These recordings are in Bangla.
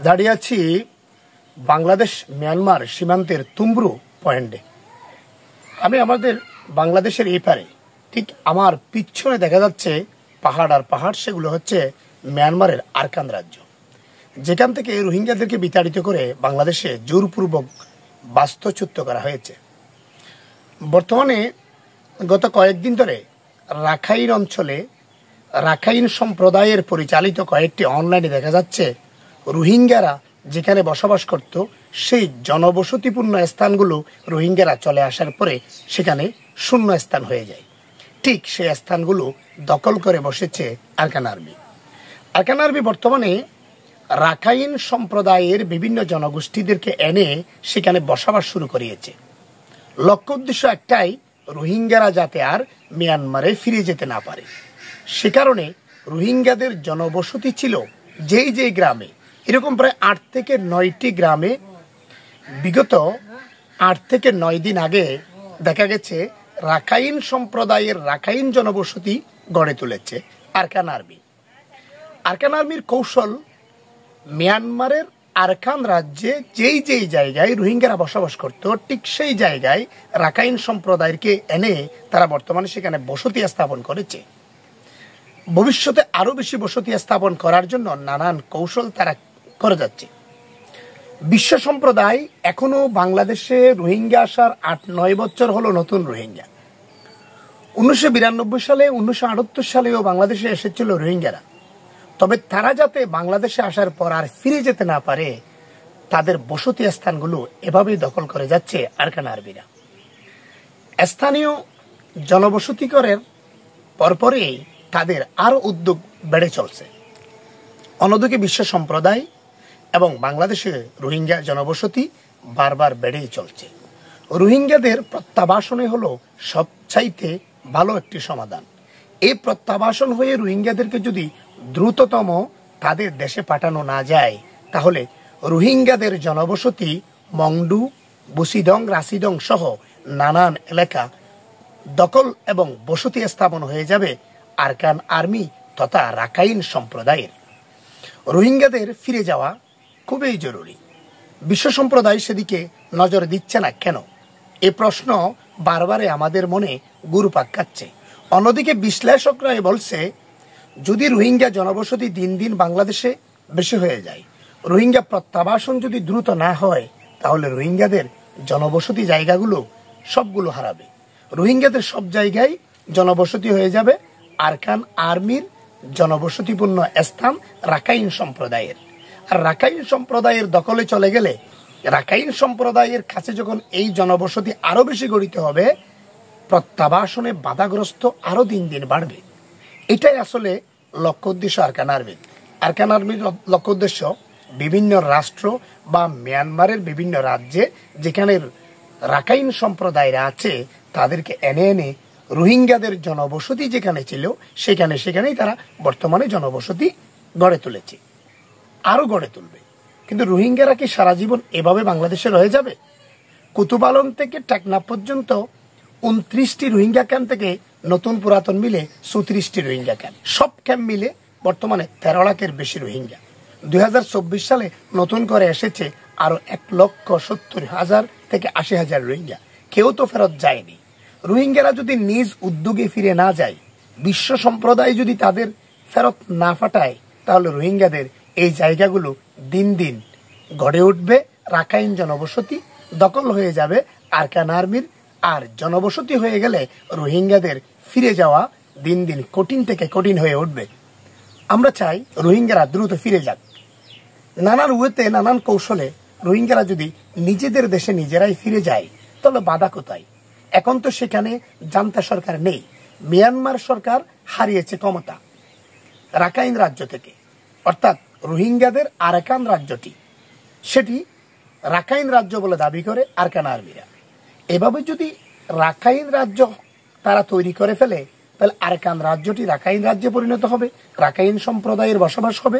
দাঁড়িয়ে আছি বাংলাদেশ মিয়ানমার সীমান্তের তুমব্রু পয়েন্টে। আমি আমাদের বাংলাদেশের এই পারে, ঠিক আমার পিছনে দেখা যাচ্ছে পাহাড় আর পাহাড়, সেগুলো হচ্ছে মিয়ানমারের আরাকান রাজ্য, যেখান থেকে রোহিঙ্গাদেরকে বিতাড়িত করে বাংলাদেশে জোরপূর্বক বাস্তুচ্যুত করা হয়েছে। বর্তমানে গত কয়েকদিন ধরে রাখাইন অঞ্চলে রাখাইন সম্প্রদায়ের পরিচালিত কয়েকটি অনলাইনে দেখা যাচ্ছে রোহিঙ্গারা যেখানে বসবাস করত সেই জনবসতিপূর্ণ স্থানগুলো রোহিঙ্গারা চলে আসার পরে সেখানে শূন্য স্থান হয়ে যায়। ঠিক সেই স্থানগুলো দখল করে বসেছে আরাকান আর্মি। আরাকান আর্মি বর্তমানে রাখাইন সম্প্রদায়ের বিভিন্ন জনগোষ্ঠীদেরকে এনে সেখানে বসবাস শুরু করিয়েছে। লক্ষ্য উদ্দেশ্য একটাই, রোহিঙ্গারা যাতে আর মিয়ানমারে ফিরে যেতে না পারে। সে কারণে রোহিঙ্গাদের জনবসতি ছিল যেই গ্রামে, এরকম প্রায় 8 থেকে 9টি গ্রামে বিগত 8 থেকে 9 দিন আগে দেখা গেছে রাখাইন সম্প্রদায়ের রাখাইন জনবসতি গড়ে তুলেছে আরাকান আর্মি। আরাকান আর্মির কৌশল, মিয়ানমারের আরাকান রাজ্যে যেই জায়গায় রোহিঙ্গারা বসবাস করত ঠিক সেই জায়গায় রাখাইন সম্প্রদায়কে এনে তারা বর্তমানে সেখানে বসতি স্থাপন করেছে। ভবিষ্যতে আরো বেশি বসতি স্থাপন করার জন্য নানান কৌশল তারা করে যাচ্ছে। বিশ্ব সম্প্রদায় এখনো বাংলাদেশে রোহিঙ্গা আসার 8-9 বছর হলো নতুন রোহিঙ্গা। 1992 সালে 1978 সালেও বাংলাদেশে এসেছিল রোহিঙ্গারা। তবে তারা যাতে বাংলাদেশে আসার পর আর ফিরে যেতে না পারে, তাদের বসতি স্থানগুলো এভাবেই দখল করে যাচ্ছে আরাকান আর্মিরা। স্থানীয় জনবসতি করার পরপরই তাদের আরো উদ্যোগ বেড়ে চলছে। অন্যদিকে বিশ্ব সম্প্রদায় এবং বাংলাদেশে রোহিঙ্গা জনবসতি বারবার বেড়েই চলছে। রোহিঙ্গাদের প্রত্যাবাসনে হলো সবচাইতে ভালো একটি সমাধান। এই প্রত্যাবাসন হয়ে রোহিঙ্গাদেরকে যদি দ্রুততম তাদের দেশে পাঠানো না যায়, তাহলে রোহিঙ্গাদের জনবসতি মংডু, বুসিডং, রাসিডং সহ নানান এলাকা দখল এবং বসতি স্থাপন হয়ে যাবে আরাকান আর্মি তথা রাখাইন সম্প্রদায়ের। রোহিঙ্গাদের ফিরে যাওয়া খুবই জরুরি। বিশ্ব সম্প্রদায় সেদিকে নজর দিচ্ছে না কেন? এ প্রশ্ন বারবারে আমাদের মনে ঘুরপাক খাচ্ছে। অন্যদিকে বিশ্লেষকরা বলছে, যদি রোহিঙ্গা জনবসতি দিন দিন বাংলাদেশে বেশি হয়ে যায়, রোহিঙ্গা প্রত্যাবাসন যদি দ্রুত না হয়, তাহলে রোহিঙ্গাদের জনবসতি জায়গাগুলো সবগুলো হারাবে। রোহিঙ্গাদের সব জায়গায় জনবসতি হয়ে যাবে আরাকান আর্মির জনবসতিপূর্ণ স্থান রাখাইন সম্প্রদায়ের। আর রাখাইন সম্প্রদায়ের দখলে চলে গেলে রাখাইন সম্প্রদায়ের কাছে যখন এই জনবসতি আরো বেশি গঠিত হবে, প্রত্যাবাসনে বাধাগ্রস্ত আরো দিন দিন বাড়বে। এটাই আসলে লক্ষ্য উদ্দেশ্য আরাকান আর্মির। আরাকান আর্মির লক্ষ্য উদ্দেশ্য বিভিন্ন রাষ্ট্র বা মিয়ানমারের বিভিন্ন রাজ্যে যেখানে রাখাইন সম্প্রদায়রা আছে তাদেরকে এনে এনে রোহিঙ্গাদের জনবসতি যেখানে ছিল সেখানেই তারা বর্তমানে জনবসতি গড়ে তুলেছে, আরো গড়ে তুলবে। কিন্তু রোহিঙ্গারা কি সারা জীবন এভাবে বাংলাদেশে রয়ে যাবে? কুতুবালং থেকে টেকনাফ পর্যন্ত 29টি রোহিঙ্গা ক্যাম্প থেকে নতুন পুরাতন মিলে 34টি রোহিঙ্গা ক্যাম্প, সব ক্যাম্প মিলে বর্তমানে 13 লাখের বেশি রোহিঙ্গা। 2024 সালে নতুন করে এসেছে আরো 1,70,000 থেকে 80,000 রোহিঙ্গা। কেউ তো ফেরত যায়নি। রোহিঙ্গারা যদি নিজ উদ্যোগে ফিরে না যায়, বিশ্ব সম্প্রদায় যদি তাদের ফেরত না পাঠায়, তাহলে রোহিঙ্গাদের এই জায়গাগুলো দিন দিন গড়ে উঠবে রাখাইন জনবসতি, দখল হয়ে যাবে আরাকান আর্মির। আর জনবসতি হয়ে গেলে রোহিঙ্গাদের ফিরে যাওয়া দিন দিন কঠিন থেকে কঠিন হয়ে উঠবে। আমরা চাই রোহিঙ্গারা দ্রুত ফিরে যাক। নানান ওয়েতে, নানান কৌশলে রোহিঙ্গারা যদি নিজেদের দেশে নিজেরাই ফিরে যায়, তাহলে বাধা কোথায়? এখন তো সেখানে জান্তা সরকার নেই। মিয়ানমার সরকার হারিয়েছে ক্ষমতা রাখাইন রাজ্য থেকে, অর্থাৎ রোহিঙ্গাদের আরাকান রাজ্যটি, সেটি রাখাইন রাজ্য বলে দাবি করে আরাকান আর্মিরা। এভাবে যদি রাখাইন রাজ্য তারা তৈরি করে ফেলে, তাহলে আরাকান রাজ্যটি রাখাইন রাজ্যে পরিণত হবে, রাখাইন সম্প্রদায়ের বসবাস হবে,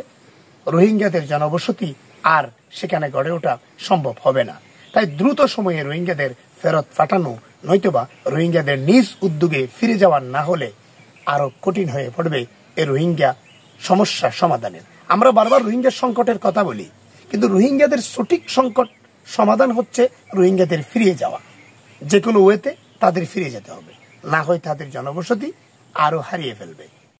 রোহিঙ্গাদের জনবসতি আর সেখানে গড়ে ওঠা সম্ভব হবে না। তাই দ্রুত সময়ে রোহিঙ্গাদের ফেরত পাঠানো, নয়তোবা রোহিঙ্গাদের নিজ উদ্যোগে ফিরে যাওয়ার না হলে আরো কঠিন হয়ে পড়বে এই রোহিঙ্গা সমস্যা সমাধানের। আমরা বারবার রোহিঙ্গা সংকটের কথা বলি, কিন্তু রোহিঙ্গাদের সঠিক সংকট সমাধান হচ্ছে রোহিঙ্গাদের ফিরিয়ে যাওয়া। যে কোনো ওয়েতে তাদের ফিরে যেতে হবে, না হয় তাদের জনবসতি আরো হারিয়ে ফেলবে।